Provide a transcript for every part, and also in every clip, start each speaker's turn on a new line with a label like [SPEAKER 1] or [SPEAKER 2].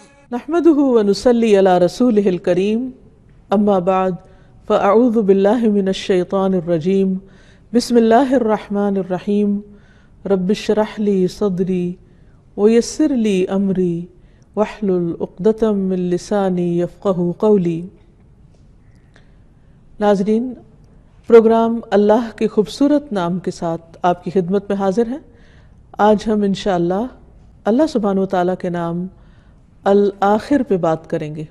[SPEAKER 1] نحمده ونصلي على رسوله الكريم اما بعد فاعوذ بالله من الشيطان الرجيم بسم الله الرحمن الرحيم رب اشرح لي صدري ويسر لي امري واحلل عقدة من لساني يفقهوا قولي۔ ناظرین، پروگرام اللہ کے خوبصورت نام کے ساتھ آپ کی خدمت میں حاضر ہیں۔ آج ہم انشاءاللہ اللہ سبحانہ وتعالیٰ کے نام الآخر پہ بات کریں گے۔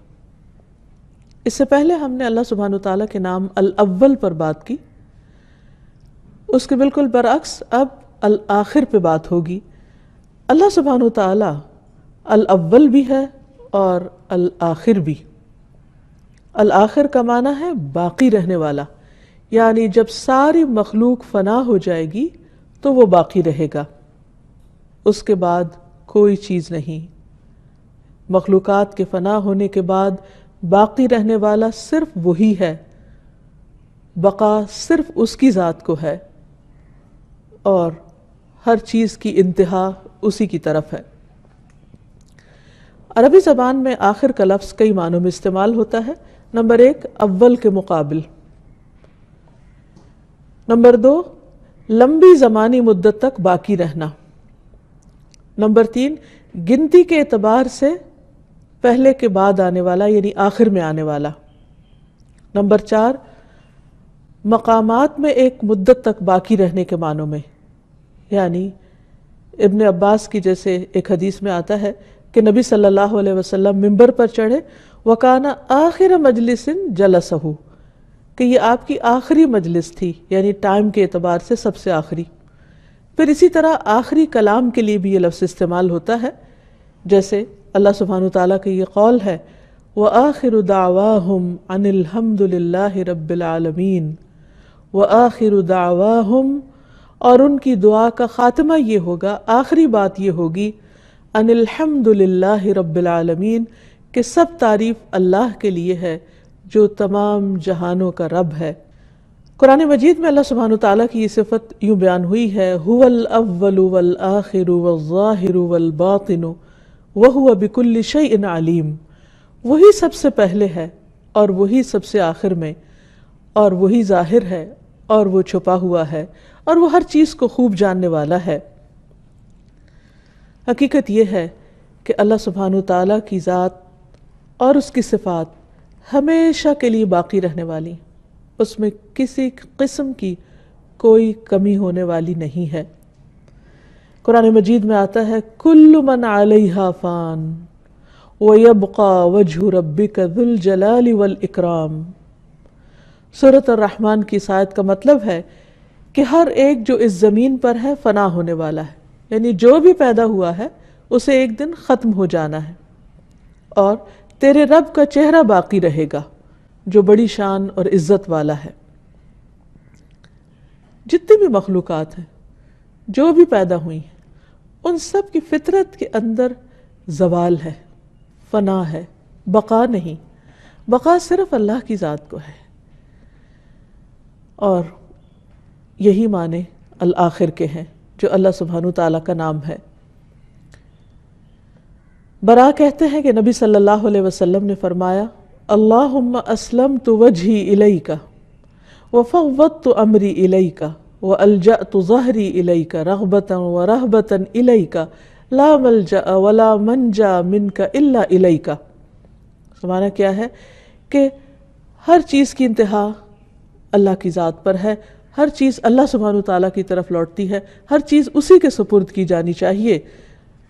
[SPEAKER 1] اس سے پہلے ہم نے اللہ سبحانہ وتعالیٰ کے نام الاول پر بات کی، اس کے بالکل برعکس اب الآخر پہ بات ہوگی۔ اللہ سبحانہ وتعالیٰ الاول بھی ہے اور الآخر بھی۔ الآخر کا معنی ہے باقی رہنے والا، یعنی جب ساری مخلوق فنا ہو جائے گی تو وہ باقی رہے گا، اس کے بعد کوئی چیز نہیں۔ مخلوقات کے فنا ہونے کے بعد باقی رہنے والا صرف وہی ہے، بقا صرف اس کی ذات کو ہے، اور ہر چیز کی انتہا اسی کی طرف ہے۔ عربی زبان میں آخر کا لفظ کئی معنوں میں استعمال ہوتا ہے۔ نمبر 1، اول کے مقابل۔ نمبر 2، لمبی زمانی مدت تک باقی رہنا۔ نمبر 3، گنتی کے اعتبار سے پہلے کے بعد آنے والا، یعنی آخر میں آنے والا۔ نمبر 4، مقامات میں ایک مدت تک باقی رہنے کے معنوں میں، یعنی ابن عباس کی جیسے ایک حدیث میں آتا ہے کہ نبی صلی اللہ علیہ وسلم منبر پر چڑھے، وَكَانَ آخِرَ مَجْلِسٍ جَلَسَهُ، کہ یہ آپ کی آخری مجلس تھی، یعنی ٹائم کے اعتبار سے سب سے آخری۔ پھر اسی طرح آخری کلام کے لیے بھی یہ لفظ استعمال ہوتا ہے، جیسے اللہ سبحانہ وتعالیٰ کا یہ قول ہے وَآخِرُ دَعْوَاهُمْ عَنِ الْحَمْدُ لِلَّهِ رَبِّ الْعَالَمِينَ وَآخِرُ دَعْوَاهُمْ، اور ان کی دعا کا خاتمہ یہ ہوگا، آخری بات یہ ہوگی عَنِ الْحَمْدُ لِلَّهِ رَبِّ الْعَالَمِينَ، کہ سب تعریف اللہ کے لیے ہے جو تمام جہانوں کا رب ہے۔ قرآن مجید میں اللہ سبحانہ وتعالیٰ کی یہ صفت یوں بیان ہوئی ہے هُوَ الْأَوَّلُ وَالْآخِرُ وَالظَّاهِرُ وَالْبَاطِنُ وَهُوَ بِكُلِّ شَيْءٍ عَلِيمٌ، وہی سب سے پہلے ہے اور وہی سب سے آخر میں، اور وہی ظاہر ہے اور وہ چھپا ہوا ہے، اور وہ ہر چیز کو خوب جاننے والا ہے۔ حقیقت یہ ہے کہ اللہ سبحانہ وتعالیٰ کی ذات اور اس کی صفات ہمیشہ کے لیے باقی رہنے والی، اس میں کسی قسم کی کوئی کمی ہونے والی نہیں ہے۔ قرآن مجید میں آتا ہے کل من علیہا فان ویبقى وجہ ربک ذو الجلال والاکرام۔ سورۃ الرحمن کی اس آیت کا مطلب ہے کہ ہر ایک جو اس زمین پر ہے فنا ہونے والا ہے، یعنی جو بھی پیدا ہوا ہے اسے ایک دن ختم ہو جانا ہے، اور تیرے رب کا چہرہ باقی رہے گا جو بڑی شان اور عزت والا ہے۔ جتنی بھی مخلوقات ہیں، جو بھی پیدا ہوئی ہیں، ان سب کی فطرت کے اندر زوال ہے، فنا ہے، بقا نہیں۔ بقا صرف اللہ کی ذات کو ہے، اور یہی معنی الآخر کے ہیں جو اللہ سبحانہ تعالیٰ کا نام ہے۔ برا کہتے ہیں کہ نبی صلی اللہ علیہ وسلم نے فرمایا اللہم اسلمت وجہی الیک وفوضت امری الیک وَأَلْجَأْتُ ظَهْرِي إِلَيْكَ رَغْبَةً وَرَهْبَةً إِلَيْكَ لَا مَلْجَأَ وَلَا مَنْجَا مِنْكَ إِلَّا إِلَيْكَ۔ سمانا کیا ہے کہ ہر چیز کی انتہا اللہ کی ذات پر ہے، ہر چیز اللہ سبحانہ تعالیٰ کی طرف لوٹتی ہے، ہر چیز اسی کے سپرد کی جانی چاہیے۔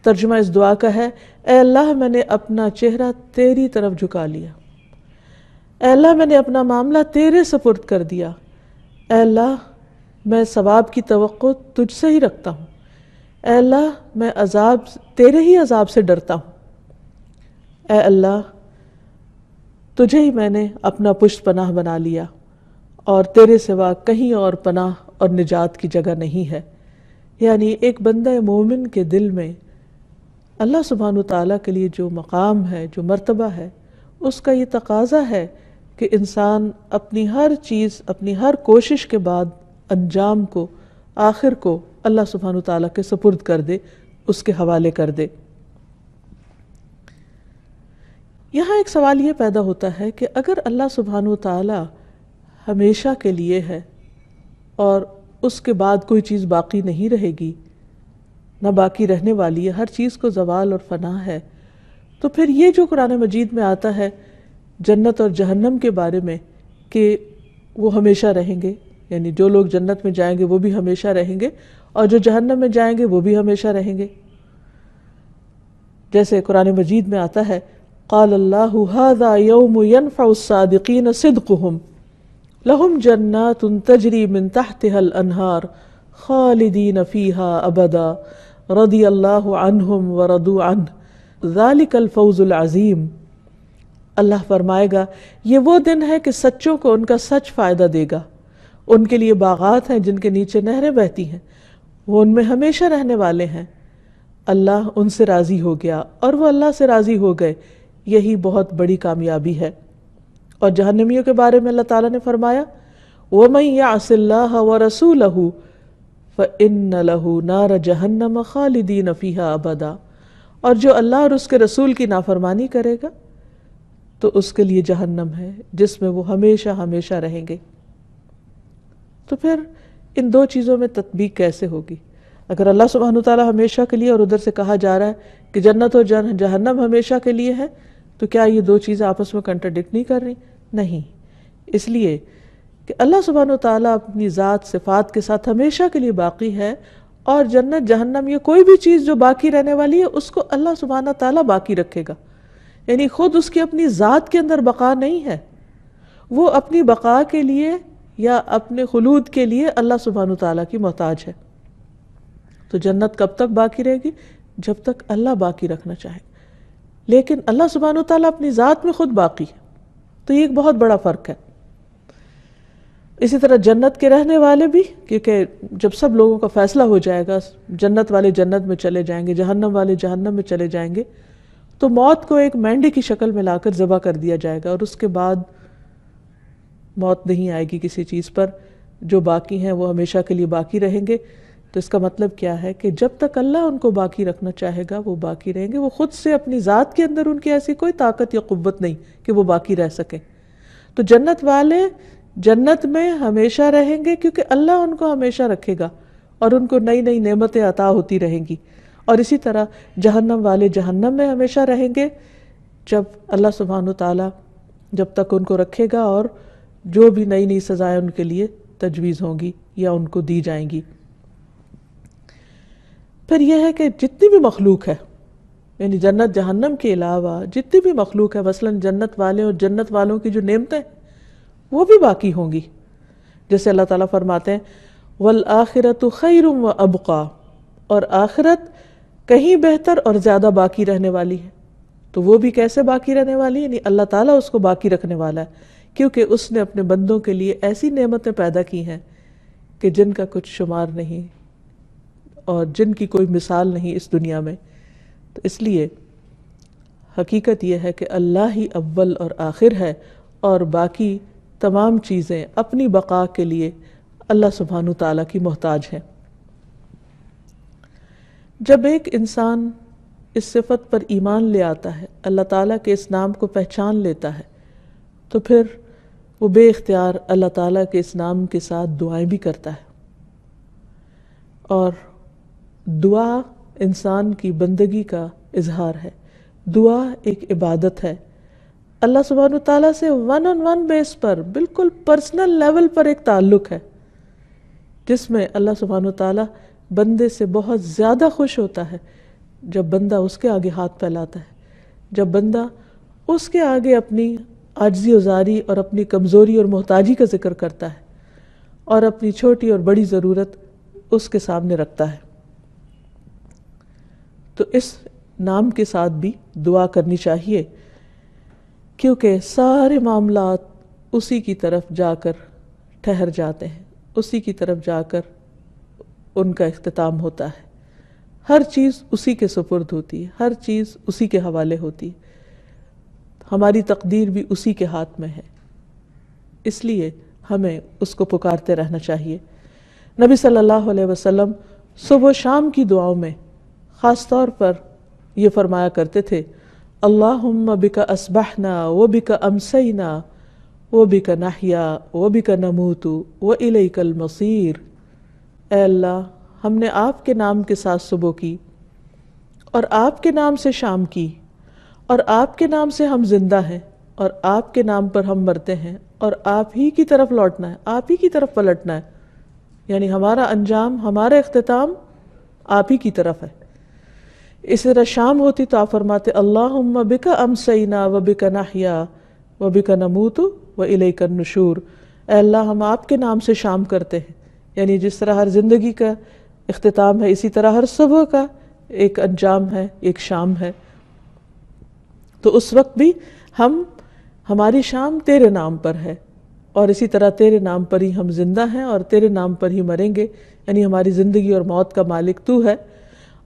[SPEAKER 1] ترجمہ اس دعا کا ہے اے اللہ میں نے اپنا چہرہ تیری طرف جھکا لیا، اے اللہ میں نے اپنا معاملہ تیرے سپرد کر دیا، اے اللہ میں ثواب کی توقع تجھ سے ہی رکھتا ہوں، اے اللہ میں تیرے ہی عذاب سے ڈرتا ہوں، اے اللہ تجھے ہی میں نے اپنا پشت پناہ بنا لیا، اور تیرے سوا کہیں اور پناہ اور نجات کی جگہ نہیں ہے۔ یعنی ایک بندہ مومن کے دل میں اللہ سبحانہ تعالیٰ کے لیے جو مقام ہے، جو مرتبہ ہے، اس کا یہ تقاضا ہے کہ انسان اپنی ہر چیز، اپنی ہر کوشش کے بعد انجام کو، آخر کو اللہ سبحانہ تعالیٰ کے سپرد کر دے، اس کے حوالے کر دے۔ یہاں ایک سوال یہ پیدا ہوتا ہے کہ اگر اللہ سبحانہ و تعالی ہمیشہ کے لیے ہے اور اس کے بعد کوئی چیز باقی نہیں رہے گی، نہ باقی رہنے والی ہے، ہر چیز کو زوال اور فنا ہے، تو پھر یہ جو قرآن مجید میں آتا ہے جنت اور جہنم کے بارے میں کہ وہ ہمیشہ رہیں گے، یعنی جو لوگ جنت میں جائیں گے وہ بھی ہمیشہ رہیں گے اور جو جہنم میں جائیں گے وہ بھی ہمیشہ رہیں گے، جیسے قرآن مجید میں آتا ہے قال اللہ ھذا یوم ینفع الصادقین صدقہم لہم جنات تجری من تحتها الانہار خالدین فیہا ابدا رضی اللہ عنہم ورضوا عنہ ذالک الفوز العظیم۔ اللہ فرمائے گا یہ وہ دن ہے کہ سچوں کو ان کا سچ فائدہ دے گا، ان کے لیے باغات ہیں جن کے نیچے نہریں بہتی ہیں، وہ ان میں ہمیشہ رہنے والے ہیں، اللہ ان سے راضی ہو گیا اور وہ اللہ سے راضی ہو گئے، یہی بہت بڑی کامیابی ہے۔ اور جہنمیوں کے بارے میں اللہ تعالیٰ نے فرمایا وَمَن يَعْصِ اللَّهَ وَرَسُولَهُ فَإِنَّ لَهُ نَارَ جَهَنَّمَ خَالِدِينَ فِيهَا أَبَدًا، اور جو اللہ اور اس کے رسول کی نافرمانی کرے گا تو اس کے لیے جہنم ہے جس میں وہ ہمیشہ ہمیشہ رہیں گے۔ تو پھر ان دو چیزوں میں تطبیق کیسے ہوگی؟ اگر اللہ سبحانہ تعالیٰ ہمیشہ کے لیے اور ادھر سے کہا جا رہا ہے کہ جنت اور جہنم ہمیشہ کے لیے ہے، تو کیا یہ دو چیزیں آپس میں کنٹرڈکٹ نہیں کر رہی؟ نہیں، اس لیے کہ اللہ سبحانہ تعالیٰ اپنی ذات صفات کے ساتھ ہمیشہ کے لیے باقی ہے، اور جنت جہنم یہ کوئی بھی چیز جو باقی رہنے والی ہے اس کو اللہ سبحانہ تعالیٰ باقی رکھے گا، یعنی خود اس کی اپنی ذات کے اندر بقا نہیں ہے، وہ اپنی بقا کے لیے یا اپنے خلود کے لیے اللہ سبحانہ تعالیٰ کی محتاج ہے۔ تو جنت کب تک باقی رہے گی؟ جب تک اللہ باقی رکھنا چاہے، لیکن اللہ سبحانہ تعالیٰ اپنی ذات میں خود باقی ہے، تو یہ ایک بہت بڑا فرق ہے۔ اسی طرح جنت کے رہنے والے بھی، کیونکہ جب سب لوگوں کا فیصلہ ہو جائے گا، جنت والے جنت میں چلے جائیں گے، جہنم والے جہنم میں چلے جائیں گے، تو موت کو ایک مینڈے کی شکل میں لا کر ذبح کر دیا جائے گا، اور اس کے بعد موت نہیں آئے گی کسی چیز پر، جو باقی ہیں وہ ہمیشہ کے لیے باقی رہیں گے۔ تو اس کا مطلب کیا ہے کہ جب تک اللہ ان کو باقی رکھنا چاہے گا وہ باقی رہیں گے، وہ خود سے اپنی ذات کے اندر ان کی ایسی کوئی طاقت یا قوت نہیں کہ وہ باقی رہ سکیں۔ تو جنت والے جنت میں ہمیشہ رہیں گے کیونکہ اللہ ان کو ہمیشہ رکھے گا اور ان کو نئی نئی نعمتیں عطا ہوتی رہیں گی، اور اسی طرح جہنم والے جہنم میں ہمیشہ رہیں گے جب اللہ سبحانہ تعالیٰ جب تک ان کو رکھے گا، اور جو بھی نئی نئی سزائیں ان کے لیے تجویز ہوں گی یا ان کو دی جائیں گی۔ پھر یہ ہے کہ جتنی بھی مخلوق ہے، یعنی جنت جہنم کے علاوہ جتنی بھی مخلوق ہے، مثلا جنت والے اور جنت والوں کی جو نعمتیں وہ بھی باقی ہوں گی، جیسے اللہ تعالیٰ فرماتے ہیں وَالْآخِرَةُ خَيْرٌ وَأَبْقَىٰ، اور آخرت کہیں بہتر اور زیادہ باقی رہنے والی ہے۔ تو وہ بھی کیسے باقی رہنے والی ہے؟ یعنی اللہ تعالیٰ اس کو باقی رکھنے والا ہے، کیونکہ اس نے اپنے بندوں کے لیے ایسی نعمتیں پیدا کی ہیں کہ جن کا کچھ شمار نہیں اور جن کی کوئی مثال نہیں اس دنیا میں۔ تو اس لیے حقیقت یہ ہے کہ اللہ ہی اول اور آخر ہے، اور باقی تمام چیزیں اپنی بقا کے لیے اللہ سبحانہ تعالیٰ کی محتاج ہیں۔ جب ایک انسان اس صفت پر ایمان لے آتا ہے، اللہ تعالیٰ کے اس نام کو پہچان لیتا ہے، تو پھر وہ بے اختیار اللہ تعالیٰ کے اس نام کے ساتھ دعائیں بھی کرتا ہے، اور دعا انسان کی بندگی کا اظہار ہے، دعا ایک عبادت ہے۔ اللہ سبحانہ تعالیٰ سے ون آن ون بیس پر، بالکل پرسنل لیول پر ایک تعلق ہے، جس میں اللہ سبحانہ تعالیٰ بندے سے بہت زیادہ خوش ہوتا ہے جب بندہ اس کے آگے ہاتھ پھیلاتا ہے، جب بندہ اس کے آگے اپنی عاجزی و زاری اور اپنی کمزوری اور محتاجی کا ذکر کرتا ہے، اور اپنی چھوٹی اور بڑی ضرورت اس کے سامنے رکھتا ہے۔ تو اس نام کے ساتھ بھی دعا کرنی چاہیے، کیونکہ سارے معاملات اسی کی طرف جا کر ٹھہر جاتے ہیں، اسی کی طرف جا کر ان کا اختتام ہوتا ہے، ہر چیز اسی کے سپرد ہوتی ہے، ہر چیز اسی کے حوالے ہوتی ہے، ہماری تقدیر بھی اسی کے ہاتھ میں ہے، اس لیے ہمیں اس کو پکارتے رہنا چاہیے۔ نبی صلی اللہ علیہ وسلم صبح و شام کی دعاؤں میں خاص طور پر یہ فرمایا کرتے تھے اللہم بک اصبحنا وبک امسینا وبک نحیا وبک نموت والیک المصیر۔ اے اللہ، ہم نے آپ کے نام کے ساتھ صبح کی، اور آپ کے نام سے شام کی، اور آپ کے نام سے ہم زندہ ہیں، اور آپ کے نام پر ہم مرتے ہیں، اور آپ ہی کی طرف لوٹنا ہے، آپ ہی کی طرف پلٹنا ہے، یعنی ہمارا انجام، ہمارا اختتام آپ ہی کی طرف ہے۔ اس طرح شام ہوتی تو آپ فرماتے اللہم بک امسینا وبک نحیا وبک نموت والیک النشور۔ اے اللہ، ہم آپ کے نام سے شام کرتے ہیں، یعنی جس طرح ہر زندگی کا اختتام ہے، اسی طرح ہر صبح کا ایک انجام ہے، ایک شام ہے۔ تو اس وقت بھی ہماری شام تیرے نام پر ہے، اور اسی طرح تیرے نام پر ہی ہم زندہ ہیں اور تیرے نام پر ہی مریں گے، یعنی ہماری زندگی اور موت کا مالک تو ہے،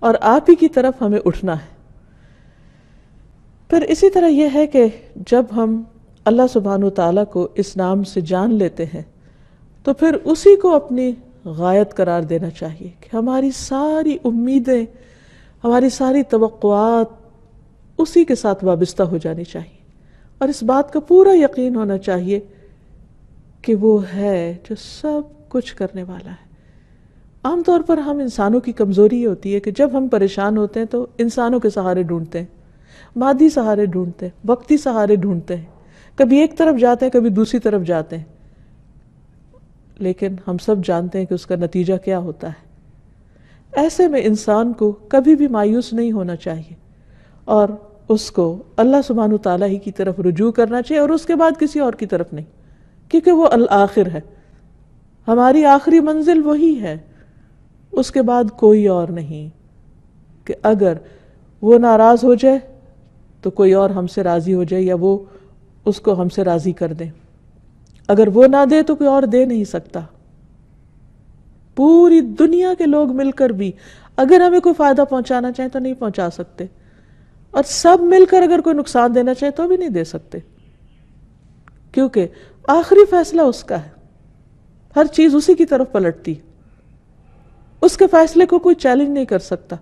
[SPEAKER 1] اور آپ ہی کی طرف ہمیں اٹھنا ہے۔ پھر اسی طرح یہ ہے کہ جب ہم اللہ سبحانہ وتعالیٰ کو اس نام سے جان لیتے ہیں تو پھر اسی کو اپنی غایت قرار دینا چاہیے، کہ ہماری ساری امیدیں، ہماری ساری توقعات اسی کے ساتھ وابستہ ہو جانی چاہیے، اور اس بات کا پورا یقین ہونا چاہیے کہ وہ ہے جو سب کچھ کرنے والا ہے۔ عام طور پر ہم انسانوں کی کمزوری یہ ہوتی ہے کہ جب ہم پریشان ہوتے ہیں تو انسانوں کے سہارے ڈھونڈتے ہیں، مادی سہارے ڈھونڈتے ہیں، وقتی سہارے ڈھونڈتے ہیں، کبھی ایک طرف جاتے ہیں، کبھی دوسری طرف جاتے ہیں، لیکن ہم سب جانتے ہیں کہ اس کا نتیجہ کیا ہوتا ہے۔ ایسے میں انسان کو کبھی بھی مایوس نہیں ہونا چاہیے، اور اس کو اللہ سبحانہ تعالیٰ ہی کی طرف رجوع کرنا چاہیے، اور اس کے بعد کسی اور کی طرف نہیں، کیونکہ وہ الآخر ہے، ہماری آخری منزل وہی ہے، اس کے بعد کوئی اور نہیں، کہ اگر وہ ناراض ہو جائے تو کوئی اور ہم سے راضی ہو جائے، یا وہ اس کو ہم سے راضی کر دے، اگر وہ نہ دے تو کوئی اور دے نہیں سکتا۔ پوری دنیا کے لوگ مل کر بھی اگر ہمیں کوئی فائدہ پہنچانا چاہیں تو نہیں پہنچا سکتے، اور سب مل کر اگر کوئی نقصان دینا چاہے تو بھی نہیں دے سکتے، کیونکہ آخری فیصلہ اس کا ہے، ہر چیز اسی کی طرف پلٹتی، اس کے فیصلے کو کوئی چیلنج نہیں کر سکتا،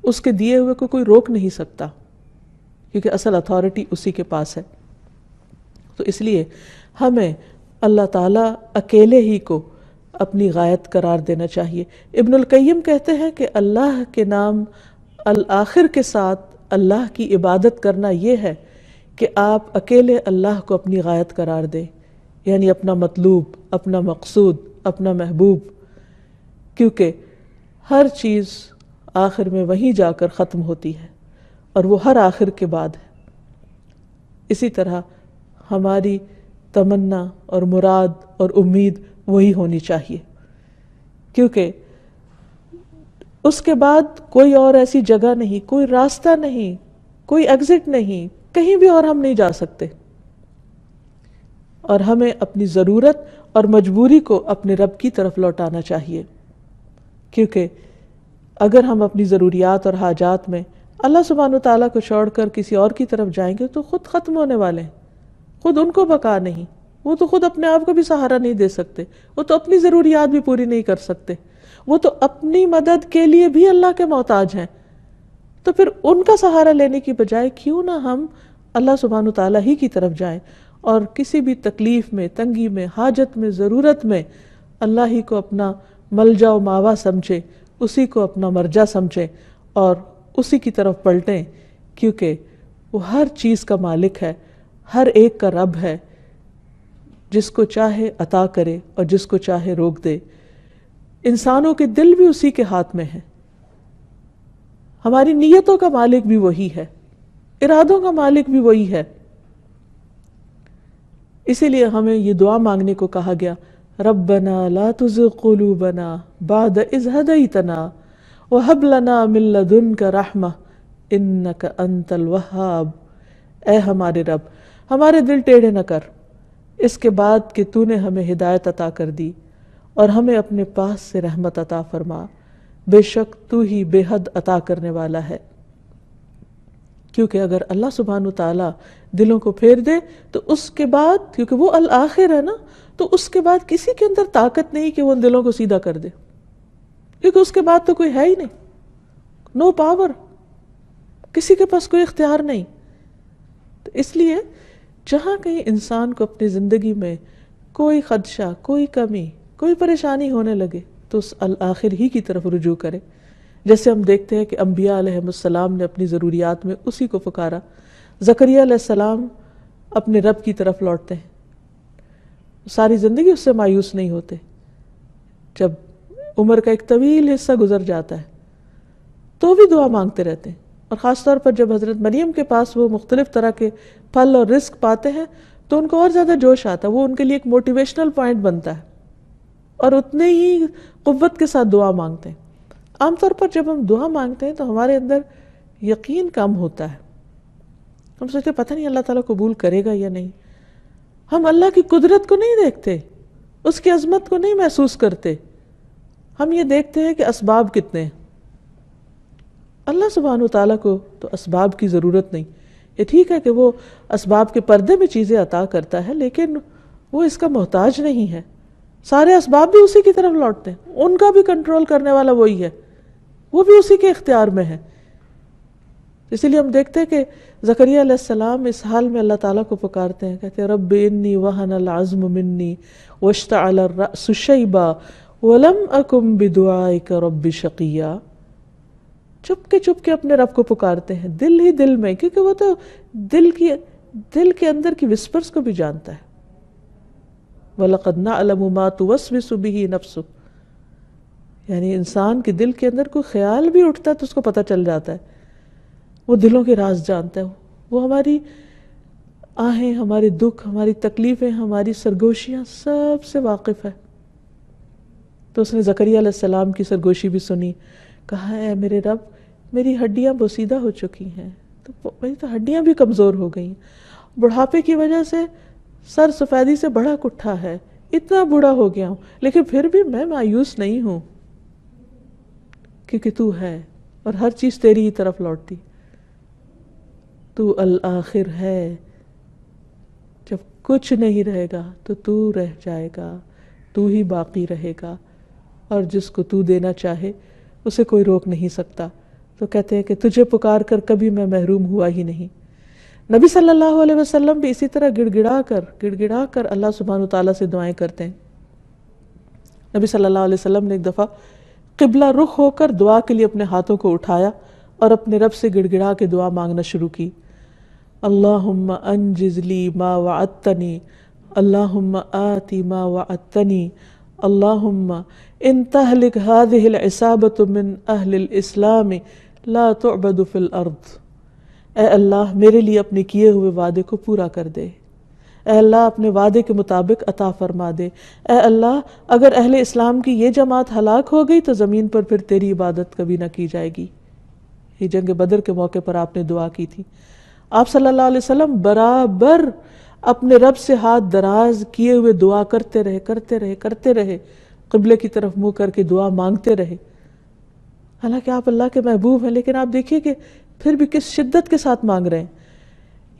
[SPEAKER 1] اس کے دیے ہوئے کو کوئی روک نہیں سکتا، کیونکہ اصل اتھارٹی اسی کے پاس ہے۔ تو اس لیے ہمیں اللہ تعالیٰ اکیلے ہی کو اپنی غایت قرار دینا چاہیے۔ ابن القیم کہتے ہیں کہ اللہ کے نام الآخر کے ساتھ اللہ کی عبادت کرنا یہ ہے کہ آپ اکیلے اللہ کو اپنی غایت قرار دیں، یعنی اپنا مطلوب، اپنا مقصود، اپنا محبوب، کیونکہ ہر چیز آخر میں وہیں جا کر ختم ہوتی ہے، اور وہ ہر آخر کے بعد ہے۔ اسی طرح ہماری تمنا اور مراد اور امید وہی ہونی چاہیے، کیونکہ اس کے بعد کوئی اور ایسی جگہ نہیں، کوئی راستہ نہیں، کوئی ایگزٹ نہیں، کہیں بھی اور ہم نہیں جا سکتے، اور ہمیں اپنی ضرورت اور مجبوری کو اپنے رب کی طرف لوٹانا چاہیے، کیونکہ اگر ہم اپنی ضروریات اور حاجات میں اللہ سبحانہ وتعالیٰ کو چھوڑ کر کسی اور کی طرف جائیں گے تو خود ختم ہونے والے ہیں، خود ان کو بقا نہیں، وہ تو خود اپنے آپ کو بھی سہارا نہیں دے سکتے، وہ تو اپنی ضروریات بھی پوری نہیں کر سکتے، وہ تو اپنی مدد کے لیے بھی اللہ کے محتاج ہیں۔ تو پھر ان کا سہارا لینے کی بجائے کیوں نہ ہم اللہ سبحانہ تعالیٰ ہی کی طرف جائیں، اور کسی بھی تکلیف میں، تنگی میں، حاجت میں، ضرورت میں اللہ ہی کو اپنا ملجا و ماوا سمجھیں، اسی کو اپنا مرجع سمجھیں، اور اسی کی طرف پلٹیں، کیونکہ وہ ہر چیز کا مالک ہے، ہر ایک کا رب ہے، جس کو چاہے عطا کرے اور جس کو چاہے روک دے۔ انسانوں کے دل بھی اسی کے ہاتھ میں ہیں، ہماری نیتوں کا مالک بھی وہی ہے، ارادوں کا مالک بھی وہی ہے۔ اسی لیے ہمیں یہ دعا مانگنے کو کہا گیا، ربنا لا تزغ قلوبنا بعد اذ ہدیتنا وہب لنا من لدنک رحمہ انک انت الوہاب۔ اے ہمارے رب، ہمارے دل ٹیڑھے نہ کر اس کے بعد کہ تو نے ہمیں ہدایت عطا کر دی، اور ہمیں اپنے پاس سے رحمت عطا فرما، بے شک تو ہی بے حد عطا کرنے والا ہے۔ کیونکہ اگر اللہ سبحانہ تعالیٰ دلوں کو پھیر دے تو اس کے بعد، کیونکہ وہ الآخر ہے نا، تو اس کے بعد کسی کے اندر طاقت نہیں کہ وہ ان دلوں کو سیدھا کر دے، کیونکہ اس کے بعد تو کوئی ہے ہی نہیں، نو پاور، کسی کے پاس کوئی اختیار نہیں۔ تو اس لیے جہاں کہیں انسان کو اپنی زندگی میں کوئی خدشہ، کوئی کمی، کوئی پریشانی ہونے لگے تو اس الآخر ہی کی طرف رجوع کرے. جیسے ہم دیکھتے ہیں کہ انبیاء علیہ السلام نے اپنی ضروریات میں اسی کو پکارا. زکریا علیہ السلام اپنے رب کی طرف لوٹتے ہیں، ساری زندگی اس سے مایوس نہیں ہوتے. جب عمر کا ایک طویل حصہ گزر جاتا ہے تو بھی دعا مانگتے رہتے ہیں، اور خاص طور پر جب حضرت مریم کے پاس وہ مختلف طرح کے پھل اور رزق پاتے ہیں تو ان کو اور زیادہ جوش آتا ہے، وہ ان کے لیے ایک موٹیویشنل پوائنٹ بنتا ہے اور اتنے ہی قوت کے ساتھ دعا مانگتے ہیں. عام طور پر جب ہم دعا مانگتے ہیں تو ہمارے اندر یقین کم ہوتا ہے، ہم سوچتے پتہ نہیں اللہ تعالیٰ قبول کرے گا یا نہیں. ہم اللہ کی قدرت کو نہیں دیکھتے، اس کی عظمت کو نہیں محسوس کرتے. ہم یہ دیکھتے ہیں کہ اسباب کتنے ہیں. اللہ سبحانہ وتعالیٰ کو تو اسباب کی ضرورت نہیں. یہ ٹھیک ہے کہ وہ اسباب کے پردے میں چیزیں عطا کرتا ہے، لیکن وہ اس کا محتاج نہیں ہے. سارے اسباب بھی اسی کی طرف لوٹتے ہیں، ان کا بھی کنٹرول کرنے والا وہی ہے، وہ بھی اسی کے اختیار میں ہے. اسی لیے ہم دیکھتے ہیں کہ زکریا علیہ السلام اس حال میں اللہ تعالیٰ کو پکارتے ہیں، کہتے ہیں رب انی وہن العظم منی واشتعل الرأس شیبا ولم اکن بدعائک رب شقیا. چپ کے اپنے رب کو پکارتے ہیں دل ہی دل میں، کیونکہ وہ تو دل کے اندر کی وسپرز کو بھی جانتا ہے. وَلَقَدْ نَعْلَمُ مَا تُوَسْوِسُ بِهِ نَفْسُهُ، یعنی انسان کے دل کے اندر کوئی خیال بھی اٹھتا ہے تو اس کو پتہ چل جاتا ہے. وہ دلوں کے راز جانتا ہے، وہ ہماری آہیں، ہمارے دکھ، ہماری تکلیفیں، ہماری سرگوشیاں سب سے واقف ہے. تو اس نے زکریا علیہ السلام کی سرگوشی بھی سنی، کہا اے میرے رب میری ہڈیاں بوسیدہ ہو چکی ہیں، تو میری تو ہڈیاں بھی کمزور ہو گئی ہیں، بڑھاپے کی وجہ سے سر سفیدی سے بڑا کٹھا ہے، اتنا بوڑھا ہو گیا ہوں، لیکن پھر بھی میں مایوس نہیں ہوں کیونکہ تو ہے اور ہر چیز تیری ہی طرف لوٹتی. تو الآخر ہے، جب کچھ نہیں رہے گا تو تو رہ جائے گا، تو ہی باقی رہے گا، اور جس کو تو دینا چاہے اسے کوئی روک نہیں سکتا. تو کہتے ہیں کہ تجھے پکار کر کبھی میں محروم ہوا ہی نہیں. نبی صلی اللہ علیہ وسلم بھی اسی طرح گڑ گڑا کر اللہ سبحانہ وتعالیٰ سے دعائیں کرتے ہیں. نبی صلی اللہ علیہ وسلم نے ایک دفعہ قبلہ رخ ہو کر دعا کے لیے اپنے ہاتھوں کو اٹھایا اور اپنے رب سے گڑ گڑا کے دعا مانگنا شروع کی. اللہم انجز لی ما وعدتنی، اللہم آتی ما وعدتنی، اللہم ان تہلک هذه العصابۃ من اہل الاسلام لا تعبد فی الارض. اے اللہ میرے لیے اپنے کیے ہوئے وعدے کو پورا کر دے. اے اللہ اپنے وعدے کے مطابق عطا فرما دے. اے اللہ اگر اہل اسلام کی یہ جماعت ہلاک ہو گئی تو زمین پر پھر تیری عبادت کبھی نہ کی جائے گی. یہ جنگ بدر کے موقع پر آپ نے دعا کی تھی. آپ صلی اللہ علیہ وسلم برابر اپنے رب سے ہاتھ دراز کیے ہوئے دعا کرتے رہے، قبلے کی طرف منہ کر کے دعا مانگتے رہے. حالانکہ آپ اللہ کے محبوب ہیں، لیکن آپ دیکھیے کہ پھر بھی کس شدت کے ساتھ مانگ رہے ہیں.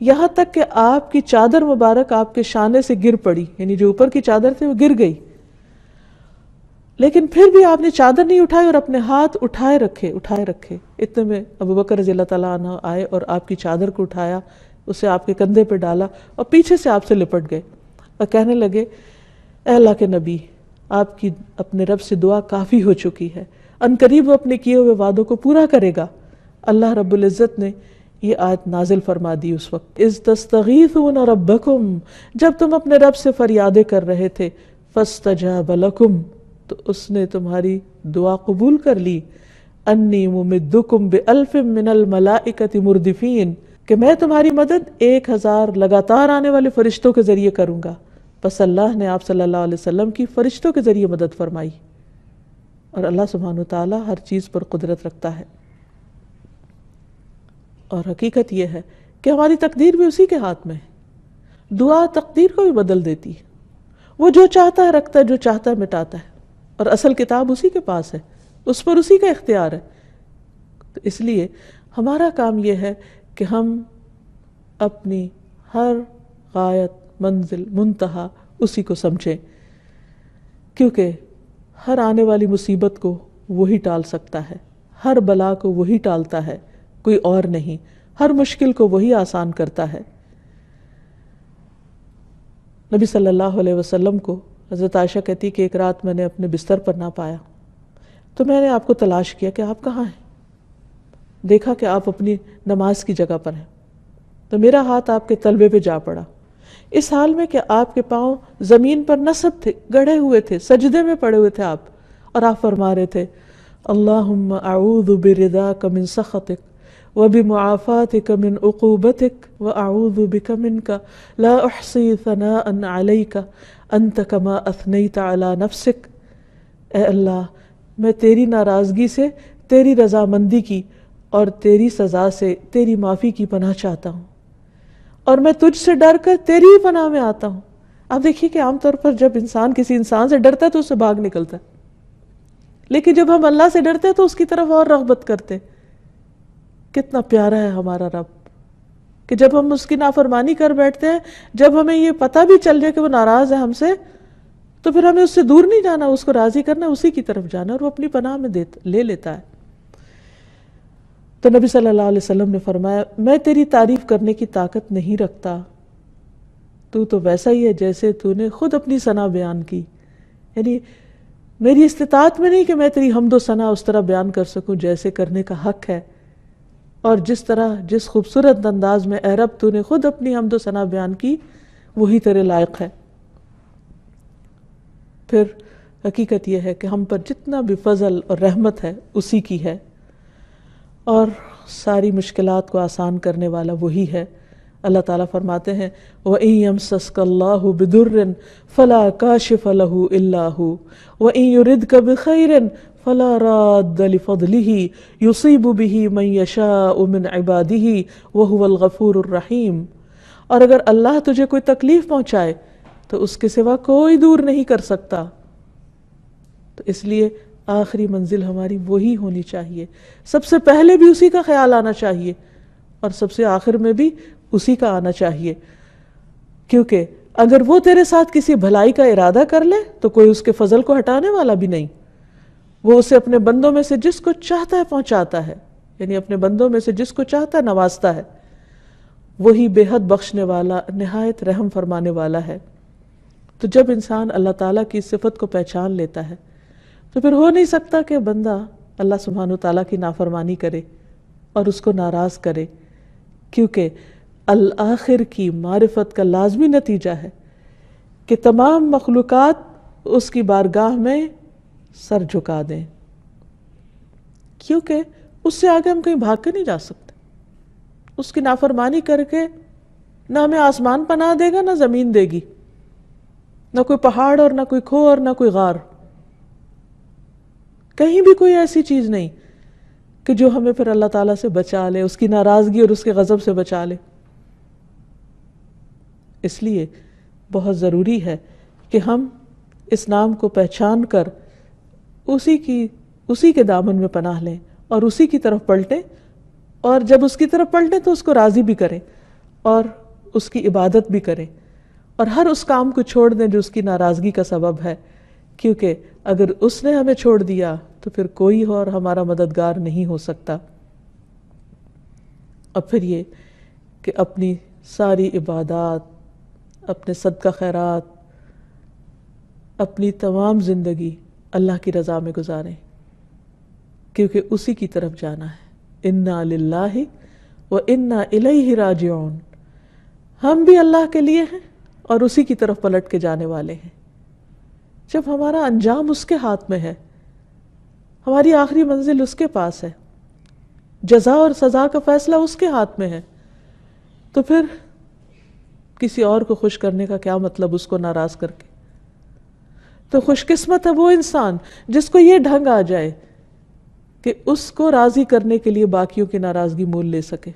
[SPEAKER 1] یہاں تک کہ آپ کی چادر مبارک آپ کے شانے سے گر پڑی، یعنی جو اوپر کی چادر تھی وہ گر گئی، لیکن پھر بھی آپ نے چادر نہیں اٹھائی اور اپنے ہاتھ اٹھائے رکھے. اتنے میں ابو بکر رضی اللہ تعالیٰ عنہ آئے اور آپ کی چادر کو اٹھایا، اسے آپ کے کندھے پہ ڈالا اور پیچھے سے آپ سے لپٹ گئے اور کہنے لگے اے اللہ کے نبی، آپ کی اپنے رب سے دعا کافی ہو چکی ہے، ان قریب وہ اپنے کیے ہوئے وعدوں کو پورا کرے گا. اللہ رب العزت نے یہ آیت نازل فرما دی اس وقت، اذ تستغیثون ربکم، جب تم اپنے رب سے فریادیں کر رہے تھے، فاستجاب لکم، تو اس نے تمہاری دعا قبول کر لی. انی ممدکم بألف من الملائکۃ مردفین، کہ میں تمہاری مدد 1000 لگاتار آنے والے فرشتوں کے ذریعے کروں گا. پس اللہ نے آپ صلی اللہ علیہ وسلم کی فرشتوں کے ذریعے مدد فرمائی. اور اللہ سبحانہ وتعالیٰ ہر چیز پر قدرت رکھتا ہے. اور حقیقت یہ ہے کہ ہماری تقدیر بھی اسی کے ہاتھ میں ہے. دعا تقدیر کو بھی بدل دیتی ہے. وہ جو چاہتا ہے رکھتا ہے، جو چاہتا ہے مٹاتا ہے، اور اصل کتاب اسی کے پاس ہے، اس پر اسی کا اختیار ہے. تو اس لیے ہمارا کام یہ ہے کہ ہم اپنی ہر غایت، منزل، منتہا اسی کو سمجھیں، کیونکہ ہر آنے والی مصیبت کو وہی ٹال سکتا ہے، ہر بلا کو وہی ٹالتا ہے، کوئی اور نہیں. ہر مشکل کو وہی آسان کرتا ہے. نبی صلی اللہ علیہ وسلم کو حضرت عائشہ کہتی کہ ایک رات میں نے اپنے بستر پر نہ پایا، تو میں نے آپ کو تلاش کیا کہ آپ کہاں ہیں، دیکھا کہ آپ اپنی نماز کی جگہ پر ہیں، تو میرا ہاتھ آپ کے تلوے پہ جا پڑا، اس حال میں کہ آپ کے پاؤں زمین پر نصب تھے، گڑھے ہوئے تھے، سجدے میں پڑے ہوئے تھے آپ، اور آپ فرما رہے تھے اللہم اعوذ برضاک من سخطک وبمعافاتک من عقوبتک واعوذ بک منک لا احصی ثناء علیک انت کما اثنیت علی نفسک۔ اے اللہ، میں تیری ناراضگی سے، تیری رضامندی کی اور تیری سزا سے تیری معافی کی پناہ چاہتا ہوں، اور میں تجھ سے ڈر کر تیری ہی پناہ میں آتا ہوں۔ آپ دیکھیے کہ عام طور پر جب انسان کسی انسان سے ڈرتا ہے تو اس سے بھاگ نکلتا ہے، لیکن جب ہم اللہ سے ڈرتے ہیں تو اس کی طرف اور رغبت کرتے ہیں۔ کتنا پیارا ہے ہمارا رب کہ جب ہم اس کی نافرمانی کر بیٹھتے ہیں، جب ہمیں یہ پتہ بھی چل جائے کہ وہ ناراض ہے ہم سے، تو پھر ہمیں اس سے دور نہیں جانا، اس کو راضی کرنا، اسی کی طرف جانا، اور وہ اپنی پناہ میں لے لیتا ہے۔ تو نبی صلی اللہ علیہ وسلم نے فرمایا میں تیری تعریف کرنے کی طاقت نہیں رکھتا، تو ویسا ہی ہے جیسے تو نے خود اپنی ثنا بیان کی، یعنی میری استطاعت میں نہیں کہ میں تیری حمد و ثنا اس طرح بیان کر سکوں جیسے کرنے کا حق ہے، اور جس خوبصورت انداز میں اے رب تو نے خود اپنی حمد و ثنا بیان کی وہی تیرے لائق ہے۔ پھر حقیقت یہ ہے کہ ہم پر جتنا بھی فضل اور رحمت ہے اسی کی ہے، اور ساری مشکلات کو آسان کرنے والا وہی ہے۔ اللہ تعالیٰ فرماتے ہیں وَإِن يَمْسَسْكَ اللَّهُ بِضُرٍّ فَلَا كَاشِفَ لَهُ إِلَّا هُوَ وَإِن يُرِدْكَ بِخَيْرٍ فَلَا رَادَّ لِفَضْلِهِ يُصِيبُ بِهِ مَن يَشَاءُ مِنْ عِبَادِهِ وَهُوَ الْغَفُورُ الرَّحِيمُ۔ اور اگر اللہ تجھے کوئی تکلیف پہنچائے تو اس کے سوا کوئی دور نہیں کر سکتا، تو اس لیے آخری منزل ہماری وہی ہونی چاہیے، سب سے پہلے بھی اسی کا خیال آنا چاہیے اور سب سے آخر میں بھی اسی کا آنا چاہیے، کیونکہ اگر وہ تیرے ساتھ کسی بھلائی کا ارادہ کر لے تو کوئی اس کے فضل کو ہٹانے والا بھی نہیں، وہ اسے اپنے بندوں میں سے جس کو چاہتا ہے پہنچاتا ہے، یعنی اپنے بندوں میں سے جس کو چاہتا ہے نوازتا ہے، وہی بے حد بخشنے والا، نہایت رحم فرمانے والا ہے۔ تو جب انسان اللہ تعالیٰ کی صفت کو پہچان لیتا ہے تو پھر ہو نہیں سکتا کہ بندہ اللہ سبحانہ وتعالیٰ کی نافرمانی کرے اور اس کو ناراض کرے، کیونکہ الآخر کی معرفت کا لازمی نتیجہ ہے کہ تمام مخلوقات اس کی بارگاہ میں سر جھکا دیں، کیونکہ اس سے آگے ہم کہیں بھاگ کے نہیں جا سکتے۔ اس کی نافرمانی کر کے نہ ہمیں آسمان پناہ دے گا، نہ زمین دے گی، نہ کوئی پہاڑ اور نہ کوئی کھو اور نہ کوئی غار، کہیں بھی کوئی ایسی چیز نہیں کہ جو ہمیں پھر اللہ تعالیٰ سے بچا لے، اس کی ناراضگی اور اس کے غضب سے بچا لے۔ اس لیے بہت ضروری ہے کہ ہم اس نام کو پہچان کر اسی کے دامن میں پناہ لیں اور اسی کی طرف پلٹیں، اور جب اس کی طرف پلٹیں تو اس کو راضی بھی کریں اور اس کی عبادت بھی کریں، اور ہر اس کام کو چھوڑ دیں جو اس کی ناراضگی کا سبب ہے، کیونکہ اگر اس نے ہمیں چھوڑ دیا تو پھر کوئی اور ہمارا مددگار نہیں ہو سکتا۔ اب پھر یہ کہ اپنی ساری عبادات، اپنے صدقہ خیرات، اپنی تمام زندگی اللہ کی رضا میں گزاریں، کیونکہ اسی کی طرف جانا ہے۔ انا للہ وانا الیہ راجعون، ہم بھی اللہ کے لیے ہیں اور اسی کی طرف پلٹ کے جانے والے ہیں۔ جب ہمارا انجام اس کے ہاتھ میں ہے، ہماری آخری منزل اس کے پاس ہے، جزا اور سزا کا فیصلہ اس کے ہاتھ میں ہے، تو پھر کسی اور کو خوش کرنے کا کیا مطلب اس کو ناراض کر کے؟ تو خوش قسمت ہے وہ انسان جس کو یہ ڈھنگ آ جائے کہ اس کو راضی کرنے کے لیے باقیوں کی ناراضگی مول لے سکے،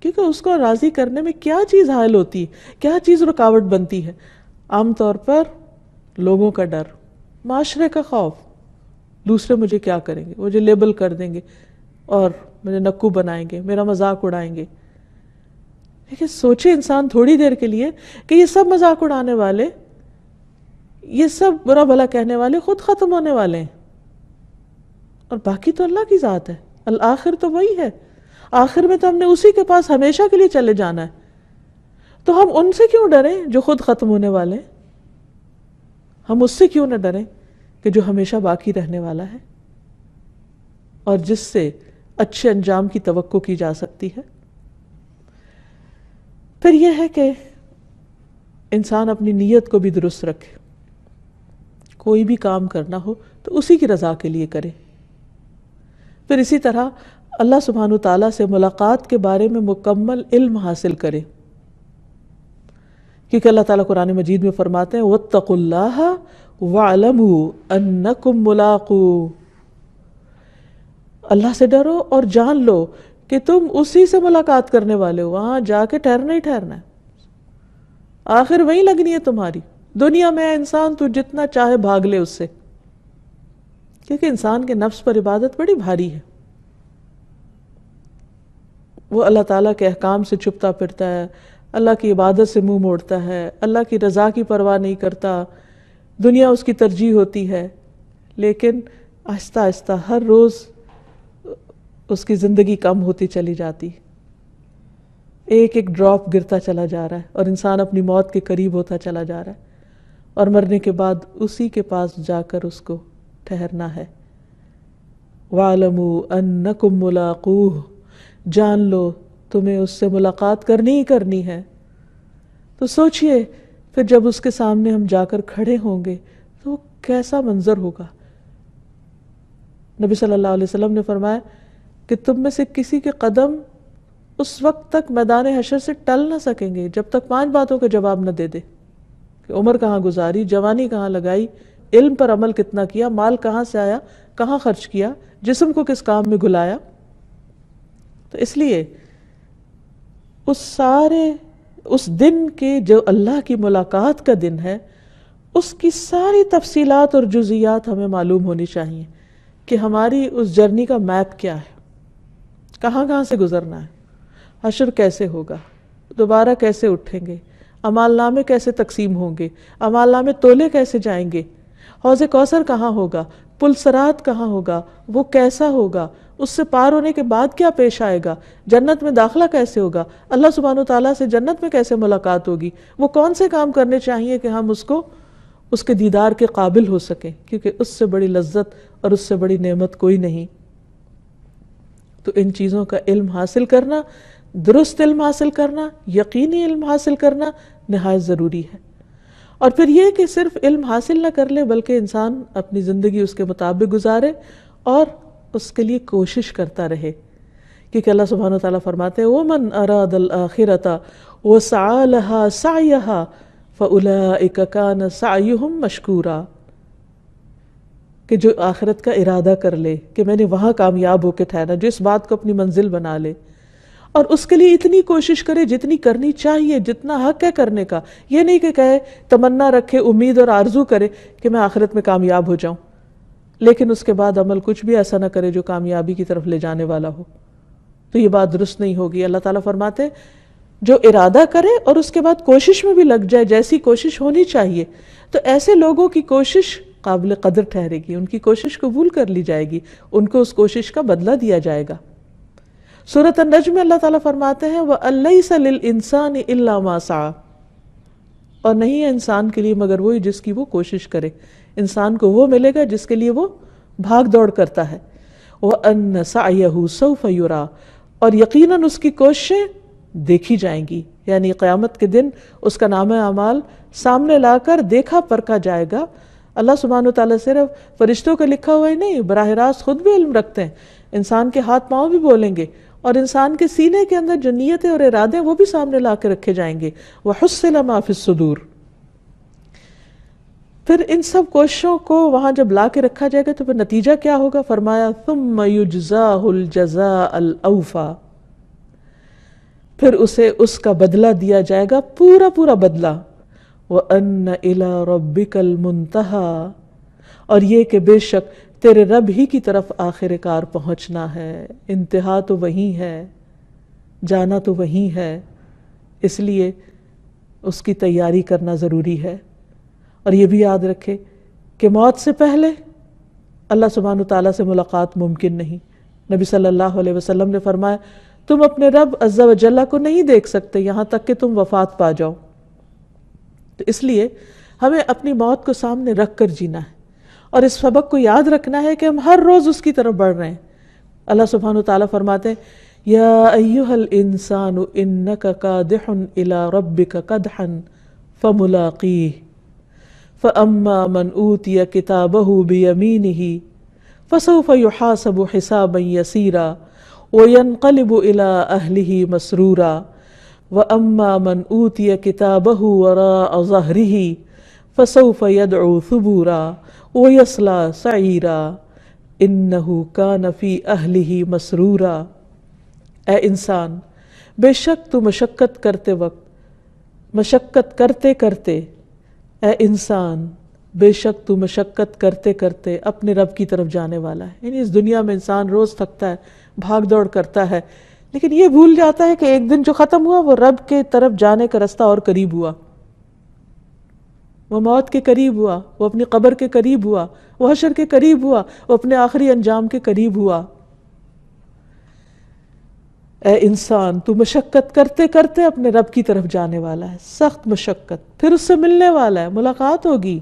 [SPEAKER 1] کیونکہ اس کو راضی کرنے میں کیا چیز حائل ہوتی ہے، کیا چیز رکاوٹ بنتی ہے؟ عام طور پر لوگوں کا ڈر، معاشرے کا خوف، دوسرے مجھے کیا کریں گے، مجھے لیبل کر دیں گے اور مجھے نکو بنائیں گے، میرا مذاق اڑائیں گے۔ لیکن سوچے انسان تھوڑی دیر کے لیے کہ یہ سب مذاق اڑانے والے، یہ سب برا بھلا کہنے والے خود ختم ہونے والے ہیں، اور باقی تو اللہ کی ذات ہے، الآخر تو وہی ہے، آخر میں تو ہم نے اسی کے پاس ہمیشہ کے لیے چلے جانا ہے۔ تو ہم ان سے کیوں ڈریں جو خود ختم ہونے والے ہیں؟ ہم اس سے کیوں نہ ڈریں کہ جو ہمیشہ باقی رہنے والا ہے اور جس سے اچھے انجام کی توقع کی جا سکتی ہے۔ پھر یہ ہے کہ انسان اپنی نیت کو بھی درست رکھے، کوئی بھی کام کرنا ہو تو اسی کی رضا کے لیے کرے۔ پھر اسی طرح اللہ سبحانہ تعالیٰ سے ملاقات کے بارے میں مکمل علم حاصل کرے، کیونکہ اللہ تعالیٰ قرآن مجید میں فرماتے ہیں وَاتَّقُوا اللَّهَ وَاعْلَمُوا أَنَّكُمْ مُلَاقُوهُ، اللہ سے ڈرو اور جان لو کہ تم اسی سے ملاقات کرنے والے ہو، وہاں جا کے ٹھہرنا ہی ٹھہرنا ہے، آخر وہیں لگنی ہے تمہاری۔ دنیا میں انسان تو جتنا چاہے بھاگ لے اس سے، کیونکہ انسان کے نفس پر عبادت بڑی بھاری ہے، وہ اللہ تعالیٰ کے احکام سے چھپتا پھرتا ہے، اللہ کی عبادت سے منہ موڑتا ہے، اللہ کی رضا کی پرواہ نہیں کرتا، دنیا اس کی ترجیح ہوتی ہے، لیکن آہستہ آہستہ ہر روز اس کی زندگی کم ہوتی چلی جاتی، ایک ایک ڈراپ گرتا چلا جا رہا ہے اور انسان اپنی موت کے قریب ہوتا چلا جا رہا ہے، اور مرنے کے بعد اسی کے پاس جا کر اس کو ٹھہرنا ہے۔ وَاعْلَمُوا أَنَّكُمْ مُلَاقُوهُ، جان لو تمہیں اس سے ملاقات کرنی ہی کرنی ہے۔ تو سوچئے پھر جب اس کے سامنے ہم جا کر کھڑے ہوں گے تو وہ کیسا منظر ہوگا۔ نبی صلی اللہ علیہ وسلم نے فرمایا کہ تم میں سے کسی کے قدم اس وقت تک میدان حشر سے ٹل نہ سکیں گے جب تک 5 باتوں کا جواب نہ دے دے کہ عمر کہاں گزاری، جوانی کہاں لگائی، علم پر عمل کتنا کیا، مال کہاں سے آیا، کہاں خرچ کیا، جسم کو کس کام میں گلایا۔ تو اس لیے اس دن کے جو اللہ کی ملاقات کا دن ہے، اس کی ساری تفصیلات اور جزئیات ہمیں معلوم ہونی چاہیے کہ ہماری اس جرنی کا میپ کیا ہے، کہاں کہاں سے گزرنا ہے، حشر کیسے ہوگا، دوبارہ کیسے اٹھیں گے، اعمال نامے کیسے تقسیم ہوں گے، اعمال نامے تولے کیسے جائیں گے، حوض کوثر کہاں ہوگا، پل صراط کہاں ہوگا، وہ کیسا ہوگا، اس سے پار ہونے کے بعد کیا پیش آئے گا، جنت میں داخلہ کیسے ہوگا، اللہ سبحانہ وتعالیٰ سے جنت میں کیسے ملاقات ہوگی، وہ کون سے کام کرنے چاہیے کہ ہم اس کے دیدار کے قابل ہو سکیں، کیونکہ اس سے بڑی لذت اور اس سے بڑی نعمت کوئی نہیں۔ تو ان چیزوں کا علم حاصل کرنا، درست علم حاصل کرنا، یقینی علم حاصل کرنا نہایت ضروری ہے۔ اور پھر یہ کہ صرف علم حاصل نہ کر لے بلکہ انسان اپنی زندگی اس کے مطابق گزارے اور اس کے لیے کوشش کرتا رہے، کیونکہ اللہ سبحانہ وتعالیٰ فرماتے ہیں وَمَنْ أَرَادَ الْآخِرَةَ وَسَعَى لَهَا سَعْيَهَا فَأُولَئِكَ كَانَ سَعْيُهُمْ مَشْكُورًا، کہ جو آخرت کا ارادہ کر لے کہ میں نے وہاں کامیاب ہو کے ٹھہرنا، جو اس بات کو اپنی منزل بنا لے اور اس کے لیے اتنی کوشش کرے جتنی کرنی چاہیے، جتنا حق ہے کرنے کا، یہ نہیں کہ کہے تمنا رکھے، امید اور آرزو کرے کہ میں آخرت میں کامیاب ہو جاؤں، لیکن اس کے بعد عمل کچھ بھی ایسا نہ کرے جو کامیابی کی طرف لے جانے والا ہو، تو یہ بات درست نہیں ہوگی۔ اللہ تعالیٰ فرماتے جو ارادہ کرے اور اس کے بعد کوشش میں بھی لگ جائے جیسی کوشش ہونی چاہیے، تو ایسے لوگوں کی کوشش قابل قدر ٹھہرے گی، ان کی کوشش قبول کر لی جائے گی، ان کو اس کوشش کا بدلہ دیا جائے گا۔ سورۃ النجم میں اللہ تعالیٰ فرماتے ہیں وَأَلَّيْسَ لِلْإِنسَانِ إِلَّا مَا سَعَى، اور نہیں ہے انسان کے لیے مگر وہی جس کی وہ کوشش کرے، انسان کو وہ ملے گا جس کے لیے وہ بھاگ دوڑ کرتا ہے۔ وَأَنَّ سَعْيَهُ سَوْفَ يُرَى، اور یقیناً اس کی کوششیں دیکھی جائیں گی، یعنی قیامت کے دن اس کا نامہ اعمال سامنے لا کر دیکھا پرکھا جائے گا۔ اللہ سبحانہ وتعالیٰ صرف فرشتوں کا لکھا ہوا ہی نہیں، براہ راست خود بھی علم رکھتے ہیں، انسان کے ہاتھ پاؤں بھی بولیں گے، اور انسان کے سینے کے اندر جو نیتیں اور ارادے وہ بھی سامنے لا کے رکھے جائیں گے۔ وَحُصِّلَ مَا فِي الصُّدُورِ، پھر ان سب کوششوں کو وہاں جب لا کے رکھا جائے گا تو پھر نتیجہ کیا ہوگا؟ فرمایا ثُمَّ يُجْزَاهُ الْجَزَاءَ الْأَوْفَى، پھر اسے اس کا بدلہ دیا جائے گا، پورا پورا بدلہ۔ وَأَنَّ إِلَىٰ رَبِّكَ الْمُنْتَهَى، اور یہ کہ بے شک تیرے رب ہی کی طرف آخر کار پہنچنا ہے، انتہا تو وہی ہے، جانا تو وہی ہے، اس لیے اس کی تیاری کرنا ضروری ہے۔ اور یہ بھی یاد رکھے کہ موت سے پہلے اللہ سبحانہ تعالیٰ سے ملاقات ممکن نہیں۔ نبی صلی اللہ علیہ وسلم نے فرمایا تم اپنے رب عز و جل کو نہیں دیکھ سکتے یہاں تک کہ تم وفات پا جاؤ۔ تو اس لیے ہمیں اپنی موت کو سامنے رکھ کر جینا ہے، اور اس سبق کو یاد رکھنا ہے کہ ہم ہر روز اس کی طرف بڑھ رہے ہیں۔ اللہ سبحانہ وتعالیٰ فرماتے ہیں یا ایھا الانسان انک کادح الی ربک قدحا فملاقیہ فاما من اوتی کتابہ بیمینہ فسوف یحاسب حسابا یسیرا وینقلب الی اہلہ مسرورا واما من اوتی کتابہ وراء ظہرہ فسوف یدعو ثبورا ویصلی سعیرا انہ کان فی اہلہ مسرورا۔ اے انسان، بے شک تو مشقت کرتے کرتے اے انسان بے شک تو مشقت کرتے کرتے اپنے رب کی طرف جانے والا ہے۔ یعنی اس دنیا میں انسان روز تھکتا ہے، بھاگ دوڑ کرتا ہے، لیکن یہ بھول جاتا ہے کہ ایک دن جو ختم ہوا وہ رب کے طرف جانے کا رستہ اور قریب ہوا، وہ موت کے قریب ہوا، وہ اپنی قبر کے قریب ہوا، وہ حشر کے قریب ہوا، وہ اپنے آخری انجام کے قریب ہوا۔ اے انسان تو مشقت کرتے کرتے اپنے رب کی طرف جانے والا ہے، سخت مشقت، پھر اس سے ملنے والا ہے، ملاقات ہوگی۔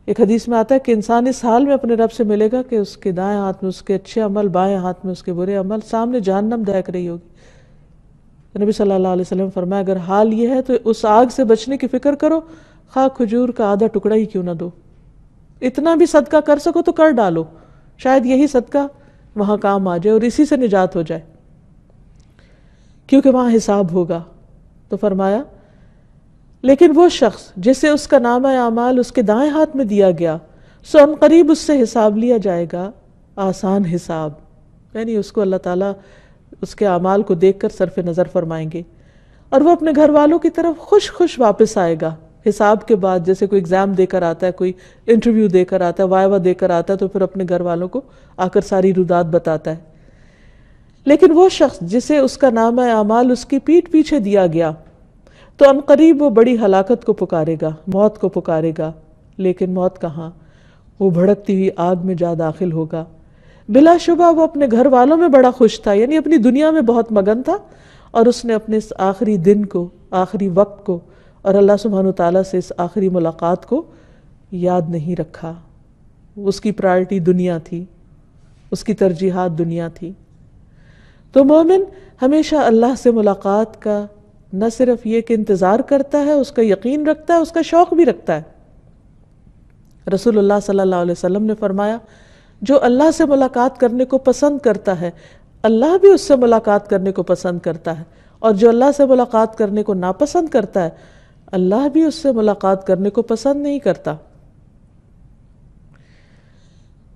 [SPEAKER 1] ایک حدیث میں آتا ہے کہ انسان اس حال میں اپنے رب سے ملے گا کہ اس کے دائیں ہاتھ میں اس کے اچھے عمل، بائیں ہاتھ میں اس کے برے عمل، سامنے جہنم دہک رہی ہوگی۔ نبی صلی اللہ علیہ وسلم فرمایا اگر حال یہ ہے تو اس آگ سے بچنے کی فکر کرو، خواہ کھجور کا آدھا ٹکڑا ہی کیوں نہ دو، اتنا بھی صدقہ کر سکو تو کر ڈالو، شاید یہی صدقہ وہاں کام آ جائے اور اسی سے نجات ہو جائے، کیونکہ وہاں حساب ہوگا۔ تو فرمایا لیکن وہ شخص جسے اس کا نامہ اعمال اس کے دائیں ہاتھ میں دیا گیا، سو ان قریب اس سے حساب لیا جائے گا، آسان حساب، یعنی اس کو اللہ تعالیٰ اس کے اعمال کو دیکھ کر صرف نظر فرمائیں گے، اور وہ اپنے گھر والوں کی طرف خوش خوش واپس آئے گا۔ حساب کے بعد جیسے کوئی ایگزام دے کر آتا ہے، کوئی انٹرویو دے کر آتا ہے، وائوا دے کر آتا ہے، تو پھر اپنے گھر والوں کو آ کر ساری رودات بتاتا ہے۔ لیکن وہ شخص جسے اس کا نامہ اعمال اس کی پیٹھ پیچھے دیا گیا، تو ان قریب وہ بڑی ہلاکت کو پکارے گا، موت کو پکارے گا، لیکن موت کہاں، وہ بھڑکتی ہوئی آگ میں جا داخل ہوگا۔ بلا شبہ وہ اپنے گھر والوں میں بڑا خوش تھا، یعنی اپنی دنیا میں بہت مگن تھا، اور اس نے اپنے اس آخری دن کو، آخری وقت کو، اور اللہ سبحانہ وتعالیٰ سے اس آخری ملاقات کو یاد نہیں رکھا۔ اس کی پرائرٹی دنیا تھی، اس کی ترجیحات دنیا تھی۔ تو مومن ہمیشہ اللہ سے ملاقات کا نہ صرف یہ کہ انتظار کرتا ہے، اس کا یقین رکھتا ہے، اس کا شوق بھی رکھتا ہے۔ رسول اللہ صلی اللہ علیہ وسلم نے فرمایا جو اللہ سے ملاقات کرنے کو پسند کرتا ہے، اللہ بھی اس سے ملاقات کرنے کو پسند کرتا ہے، اور جو اللہ سے ملاقات کرنے کو ناپسند کرتا ہے، اللہ بھی اس سے ملاقات کرنے کو پسند نہیں کرتا۔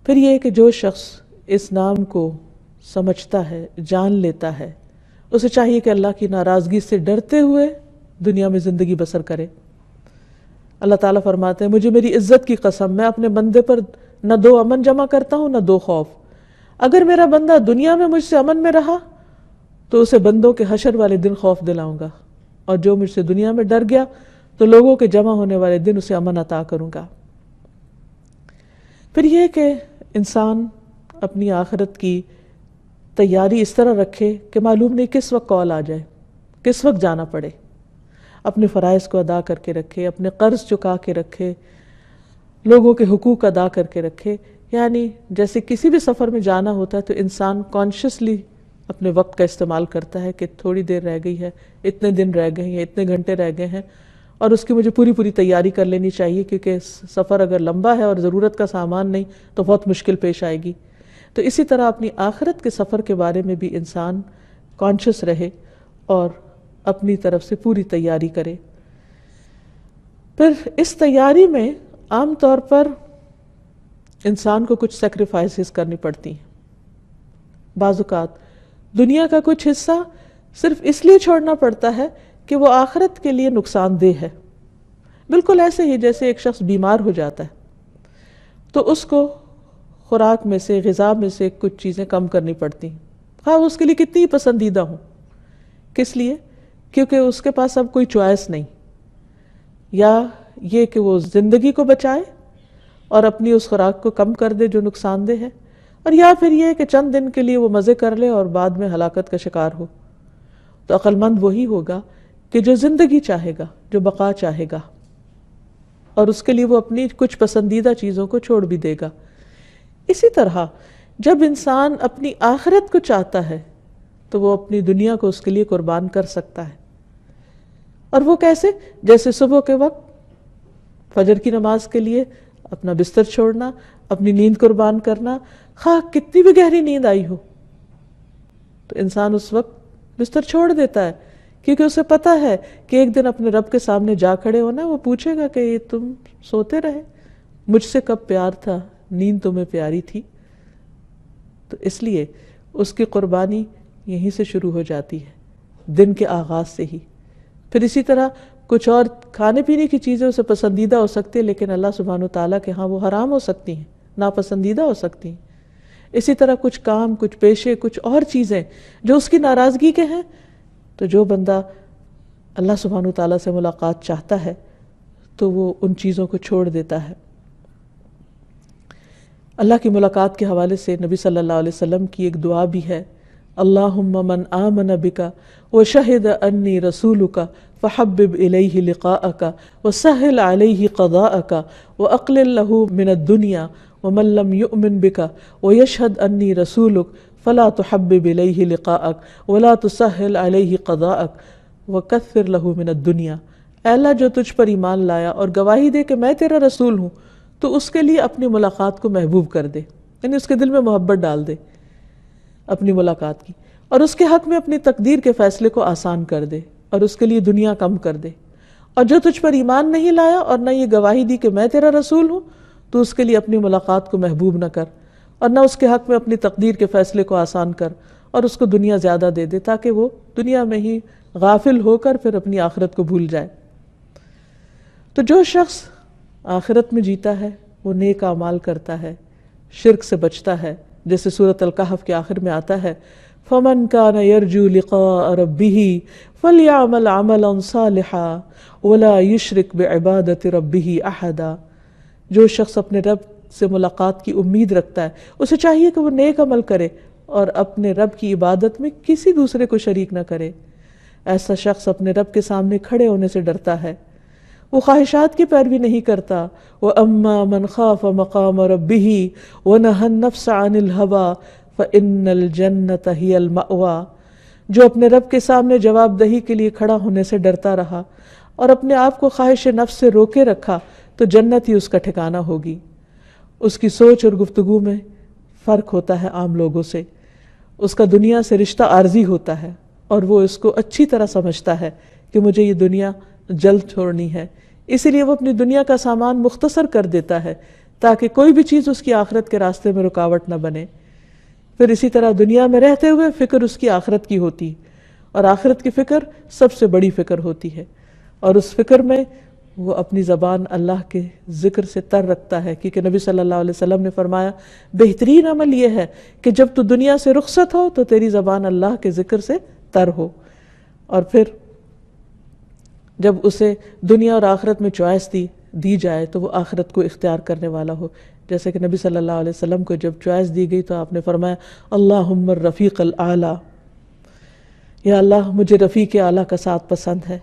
[SPEAKER 1] پھر یہ کہ جو شخص اس نام کو سمجھتا ہے، جان لیتا ہے، اسے چاہیے کہ اللہ کی ناراضگی سے ڈرتے ہوئے دنیا میں زندگی بسر کرے۔ اللہ تعالیٰ فرماتے ہیں مجھے میری عزت کی قسم، میں اپنے بندے پر نہ 2 امن جمع کرتا ہوں نہ 2 خوف۔ اگر میرا بندہ دنیا میں مجھ سے امن میں رہا تو اسے بندوں کے حشر والے دن خوف دلاؤں گا، اور جو مجھ سے دنیا میں ڈر گیا تو لوگوں کے جمع ہونے والے دن اسے امن عطا کروں گا۔ پھر یہ کہ انسان اپنی آخرت کی تیاری اس طرح رکھے کہ معلوم نہیں کس وقت کال آ جائے، کس وقت جانا پڑے، اپنے فرائض کو ادا کر کے رکھے، اپنے قرض چکا کے رکھے، لوگوں کے حقوق ادا کر کے رکھے۔ یعنی جیسے کسی بھی سفر میں جانا ہوتا ہے تو انسان کانشیسلی اپنے وقت کا استعمال کرتا ہے کہ تھوڑی دیر رہ گئی ہے، اتنے دن رہ گئے ہیں، اتنے گھنٹے رہ گئے ہیں، اور اس کی مجھے پوری تیاری کر لینی چاہیے، کیونکہ سفر اگر لمبا ہے اور ضرورت کا سامان نہیں تو بہت مشکل پیش آئے گی۔ تو اسی طرح اپنی آخرت کے سفر کے بارے میں بھی انسان کانشیس رہے اور اپنی طرف سے پوری تیاری کرے۔ پھر اس تیاری میں عام طور پر انسان کو کچھ سیکریفائسز کرنی پڑتی ہیں۔ بعض اوقات دنیا کا کچھ حصہ صرف اس لیے چھوڑنا پڑتا ہے کہ وہ آخرت کے لیے نقصان دہ ہے۔ بالکل ایسے ہی جیسے ایک شخص بیمار ہو جاتا ہے تو اس کو خوراک میں سے، غذا میں سے کچھ چیزیں کم کرنی پڑتی ہیں، خواہ اس کے لیے کتنی پسندیدہ ہوں۔ کس لیے؟ کیونکہ اس کے پاس اب کوئی چوائس نہیں، یا یہ کہ وہ زندگی کو بچائے اور اپنی اس خوراک کو کم کر دے جو نقصان دہ ہے، اور یا پھر یہ کہ چند دن کے لیے وہ مزے کر لے اور بعد میں ہلاکت کا شکار ہو۔ تو عقل مند وہی ہوگا کہ جو زندگی چاہے گا، جو بقا چاہے گا، اور اس کے لیے وہ اپنی کچھ پسندیدہ چیزوں کو چھوڑ بھی دے گا۔ اسی طرح جب انسان اپنی آخرت کو چاہتا ہے تو وہ اپنی دنیا کو اس کے لیے قربان کر سکتا ہے۔ اور وہ کیسے؟ جیسے صبح کے وقت فجر کی نماز کے لیے اپنا بستر چھوڑنا، اپنی نیند قربان کرنا، خواہ کتنی بھی گہری نیند آئی ہو تو انسان اس وقت بستر چھوڑ دیتا ہے، کیونکہ اسے پتا ہے کہ ایک دن اپنے رب کے سامنے جا کھڑے ہونا، وہ پوچھے گا کہ یہ تم سوتے رہے، مجھ سے کب پیار تھا، نیند تمہیں پیاری تھی۔ تو اس لیے اس کی قربانی یہیں سے شروع ہو جاتی ہے، دن کے آغاز سے ہی۔ پھر اسی طرح کچھ اور کھانے پینے کی چیزیں اسے پسندیدہ ہو سکتی ہیں، لیکن اللہ سبحانہ وتعالیٰ کے ہاں وہ حرام ہو سکتی ہیں، ناپسندیدہ ہو سکتی ہیں۔ اسی طرح کچھ کام، کچھ پیشے، کچھ اور چیزیں جو اس کی ناراضگی کے ہیں، تو جو بندہ اللہ سبحانہ وتعالیٰ سے ملاقات چاہتا ہے تو وہ ان چیزوں کو چھوڑ دیتا ہے۔ اللہ کی ملاقات کے حوالے سے نبی صلی اللہ علیہ وسلم کی ایک دعا بھی ہے، اللہم من آمن بک وشہد انی رسولک فحبب الیہ لقاءک وسہل علیہ قضاءک واقلل لہ من الدنیا ومن لم یؤمن بک ویشہد انی رسولک فلا تحبب الیہ لقاءک ولا تسہل علیہ قضاءک وکثر لہ من الدنیا۔ اے اللہ، جو تجھ پر ایمان لایا اور گواہی دے کہ میں تیرا رسول ہوں، تو اس کے لیے اپنی ملاقات کو محبوب کر دے، یعنی اس کے دل میں محبت ڈال دے اپنی ملاقات کی، اور اس کے حق میں اپنی تقدیر کے فیصلے کو آسان کر دے، اور اس کے لیے دنیا کم کر دے۔ اور جو تجھ پر ایمان نہیں لایا اور نہ یہ گواہی دی کہ میں تیرا رسول ہوں، تو اس کے لیے اپنی ملاقات کو محبوب نہ کر، اور نہ اس کے حق میں اپنی تقدیر کے فیصلے کو آسان کر، اور اس کو دنیا زیادہ دے دے تاکہ وہ دنیا میں ہی غافل ہو کر پھر اپنی آخرت کو بھول جائے۔ تو جو شخص آخرت میں جیتا ہے وہ نیک اعمال کرتا ہے، شرک سے بچتا ہے، جیسے سورۃ الکہف کے آخر میں آتا ہے فَمَنْ كَانَ يَرْجُو لِقَاءَ رَبِّهِ فَلْيَعْمَلْ عَمَلًا صَالِحًا وَلَا يُشْرِكْ بِعِبَادَةِ رَبِّهِ أَحَدًا۔ جو شخص اپنے رب سے ملاقات کی امید رکھتا ہے، اسے چاہیے کہ وہ نیک عمل کرے اور اپنے رب کی عبادت میں کسی دوسرے کو شریک نہ کرے۔ ایسا شخص اپنے رب کے سامنے کھڑے ہونے سے ڈرتا ہے، وہ خواہشات کی پیروی نہیں کرتا۔ وَأَمَّا مَنْ خَافَ مَقَامَ رَبِّهِ وَنَهَى النَّفْسَ عَنِ الْهَوَىٰ فَإِنَّ الْجَنَّةَ هِيَ الْمَأْوَىٰ۔ جو اپنے رب کے سامنے جواب دہی کے لیے کھڑا ہونے سے ڈرتا رہا اور اپنے آپ کو خواہش نفس سے روکے رکھا، تو جنت ہی اس کا ٹھکانہ ہوگی۔ اس کی سوچ اور گفتگو میں فرق ہوتا ہے عام لوگوں سے، اس کا دنیا سے رشتہ عارضی ہوتا ہے، اور وہ اس کو اچھی طرح سمجھتا ہے کہ مجھے یہ دنیا جلد چھوڑنی ہے، اسی لیے وہ اپنی دنیا کا سامان مختصر کر دیتا ہے تاکہ کوئی بھی چیز اس کی آخرت کے راستے میں رکاوٹ نہ بنے۔ پھر اسی طرح دنیا میں رہتے ہوئے فکر اس کی آخرت کی ہوتی، اور آخرت کی فکر سب سے بڑی فکر ہوتی ہے، اور اس فکر میں وہ اپنی زبان اللہ کے ذکر سے تر رکھتا ہے، کیونکہ نبی صلی اللہ علیہ وسلم نے فرمایا بہترین عمل یہ ہے کہ جب تو دنیا سے رخصت ہو تو تیری زبان اللہ کے ذکر سے تر ہو، اور پھر جب اسے دنیا اور آخرت میں چوائس دی جائے تو وہ آخرت کو اختیار کرنے والا ہو۔ جیسے کہ نبی صلی اللہ علیہ وسلم کو جب چوائس دی گئی تو آپ نے فرمایا اللہم الرفیق الاعلیٰ، یا اللہ مجھے رفیق اعلیٰ کا ساتھ پسند ہے۔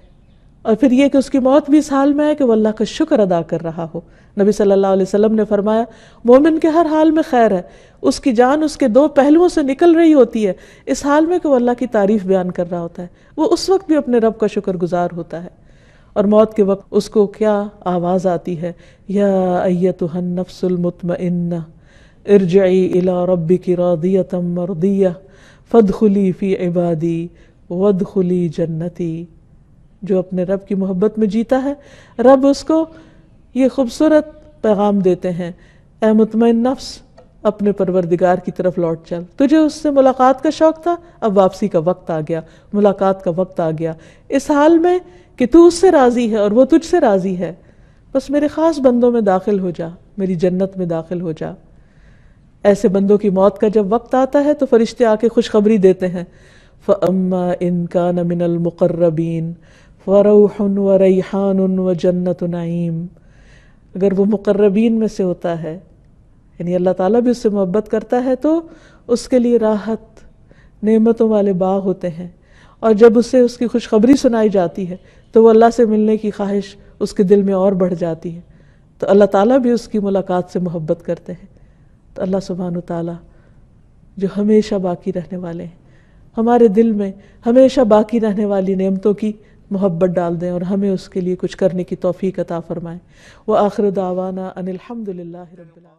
[SPEAKER 1] اور پھر یہ کہ اس کی موت بھی اس حال میں ہے کہ وہ اللہ کا شکر ادا کر رہا ہو۔ نبی صلی اللہ علیہ وسلم نے فرمایا مومن کے ہر حال میں خیر ہے، اس کی جان اس کے دو پہلوؤں سے نکل رہی ہوتی ہے، اس حال میں کہ وہ اللہ کی تعریف بیان کر رہا ہوتا ہے، وہ اس وقت بھی اپنے رب کا شکر گزار ہوتا ہے۔ اور موت کے وقت اس کو کیا آواز آتی ہے، یا ایتھا النفس المطمئنہ ارجعی الی ربک راضیۃ مرضیہ فادخلی فی عبادی وادخلی جنتی۔ جو اپنے رب کی محبت میں جیتا ہے، رب اس کو یہ خوبصورت پیغام دیتے ہیں، اے مطمئن نفس اپنے پروردگار کی طرف لوٹ چل، تجھے اس سے ملاقات کا شوق تھا، اب واپسی کا وقت آ گیا، ملاقات کا وقت آ گیا، اس حال میں کہ تو اس سے راضی ہے اور وہ تجھ سے راضی ہے، بس میرے خاص بندوں میں داخل ہو جا، میری جنت میں داخل ہو جا۔ ایسے بندوں کی موت کا جب وقت آتا ہے تو فرشتے آ کے خوشخبری دیتے ہیں، فَأَمَّا إِن كَانَ مِنَ الْمُقَرَّبِينَ فَرَوْحٌ وَرَيْحَانٌ وَجَنَّتُ نَعِيمٍ۔ اگر وہ مقربین میں سے ہوتا ہے، یعنی اللہ تعالیٰ بھی اس سے محبت کرتا ہے تو اس کے لیے راحت نعمتوں والے باغ ہوتے ہیں، اور جب اسے اس کی خوشخبری سنائی جاتی ہے تو وہ اللہ سے ملنے کی خواہش اس کے دل میں اور بڑھ جاتی ہے، تو اللہ تعالیٰ بھی اس کی ملاقات سے محبت کرتے ہیں۔ تو اللہ سبحانہ وتعالیٰ جو ہمیشہ باقی رہنے والے ہیں، ہمارے دل میں ہمیشہ باقی رہنے والی نعمتوں کی محبت ڈال دیں اور ہمیں اس کے لیے کچھ کرنے کی توفیق عطا فرمائیں۔ وآخر دعوانا ان الحمد للہ رب العالمین۔